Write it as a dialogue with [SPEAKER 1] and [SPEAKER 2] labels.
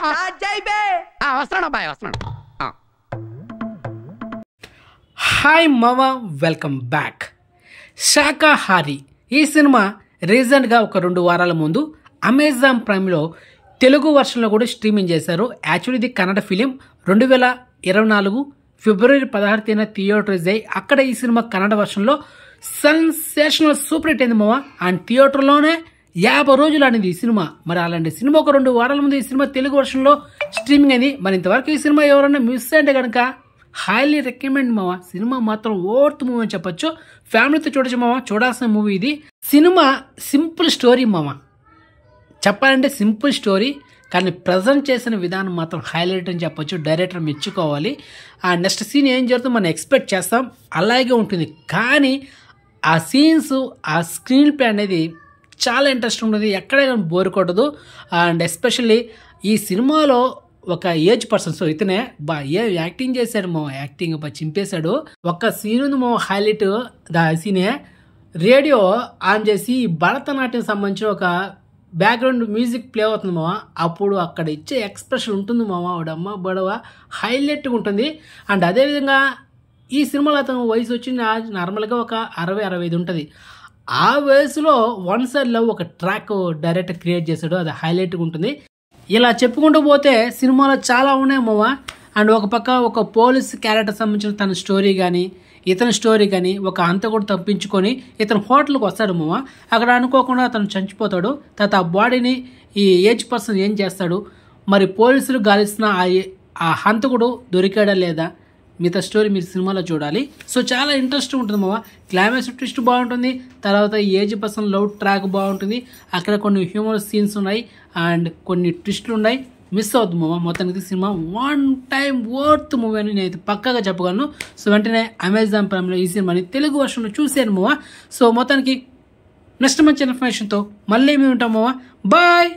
[SPEAKER 1] వస్తున్నాడు అబ్బాయి వస్తున్నాడు.
[SPEAKER 2] హాయ్ మావా, వెల్కమ్ బ్యాక్. శాకాహారి ఈ సినిమా రీసెంట్గా ఒక 2 వారాల ముందు అమెజాన్ ప్రైమ్లో తెలుగు వర్షన్లో కూడా స్ట్రీమింగ్ చేశారు. యాక్చువల్లీ ఇది కన్నడ ఫిలిం. 2024 ఫిబ్రవరి 16 థియేటర్స్ అయ్యి అక్కడ ఈ సినిమా కన్నడ వర్షన్లో సెన్సేషనల్ సూపర్ హిట్ అయింది మావా. అండ్ థియేటర్లోనే 50 రోజులు ఆడింది ఈ సినిమా. మరి అలాంటి సినిమా ఒక 2 వారాల ముందు ఈ సినిమా తెలుగు వర్షన్లో స్ట్రీమింగ్ అయింది. మరి ఇంతవరకు ఈ సినిమా ఎవరన్నా మిస్ అంటే కనుక హైలీ రికమెండ్ మావా. సినిమా మాత్రం ఓర్త్ మూవీ అని చెప్పొచ్చు. ఫ్యామిలీతో చూడొచ్చు మావా, చూడాల్సిన మూవీ ఇది. సినిమా సింపుల్ స్టోరీ మావా, చెప్పాలంటే సింపుల్ స్టోరీ, కానీ ప్రజెంట్ చేసిన విధానం మాత్రం హైలైట్ అని చెప్పొచ్చు. డైరెక్టర్ మెచ్చుకోవాలి. ఆ నెక్స్ట్ సీన్ ఏం జరుగుతుందో మనం ఎక్స్పెక్ట్ చేస్తాం, అలాగే ఉంటుంది. కానీ ఆ సీన్స్, ఆ స్క్రీన్ ప్లే అనేది చాలా ఇంట్రెస్ట్ ఉంటుంది, ఎక్కడైనా బోర్ కొట్టదు. అండ్ ఎస్పెషల్లీ ఈ సినిమాలో ఒక ఏజ్ పర్సన్, సో ఇతనే యాక్టింగ్ చేశాడు మా, యాక్టింగ్ చింపేశాడు. ఒక్క సీన్ ఉంది మా హైలైట్. దా సీనే రేడియో ఆన్ చేసి భరతనాట్యం సంబంధించిన ఒక బ్యాక్గ్రౌండ్ మ్యూజిక్ ప్లే అవుతుంది మావా. అప్పుడు అక్కడ ఇచ్చే ఎక్స్ప్రెషన్ ఉంటుంది మావా, వాడమ్మ బడవ హైలైట్గా ఉంటుంది. అండ్ అదేవిధంగా ఈ సినిమాలో అతను వయసు వచ్చి నార్మల్గా ఒక 60-65 ఉంటుంది. ఆ వయసులో వన్ సైడ్లో ఒక ట్రాక్ డైరెక్టర్ క్రియేట్ చేశాడు, అది హైలైట్గా ఉంటుంది. ఇలా చెప్పుకుంటూ పోతే సినిమాలో చాలా ఉన్నాయి మావా. అండ్ ఒక పక్క ఒక పోలీస్ క్యారెక్టర్ సంబంధించిన తన స్టోరీ కానీ, ఇతని స్టోరీ కానీ, ఒక హంతకుడు తప్పించుకొని ఇతను హోటల్కి వస్తాడు మావా. అక్కడ అనుకోకుండా అతను చనిపోతాడు. తర్వాత ఆ బాడీని ఈ ఏజ్ పర్సన్ ఏం చేస్తాడు, మరి పోలీసులు గాలిస్తున్న ఆ హంతకుడు దొరికాడా లేదా, మిగతా స్టోరీ మీరు సినిమాలో చూడాలి. సో చాలా ఇంట్రెస్ట్ ఉంటుంది మావా. క్లైమాక్స్ ట్విస్ట్ బాగుంటుంది. తర్వాత ఏజ్ పర్సన్ లవ్ ట్రాక్ బాగుంటుంది. అక్కడ కొన్ని హ్యూమర్ సీన్స్ ఉన్నాయి అండ్ కొన్ని ట్విస్టులు ఉన్నాయి. మిస్ అవుతుంది మావా. మొత్తానికి cinema one time worth movie అని నేనైతే పక్కాగా చెప్పగలను. సో వెంటనే అమెజాన్ ప్రైమ్లో ఈ సినిమాని తెలుగు వర్షన్లో చూశాను మావా. సో మొత్తానికి నెక్స్ట్ మంచి ఇన్ఫర్మేషన్తో మళ్ళీ మేము ఉంటాం మావా. బాయ్.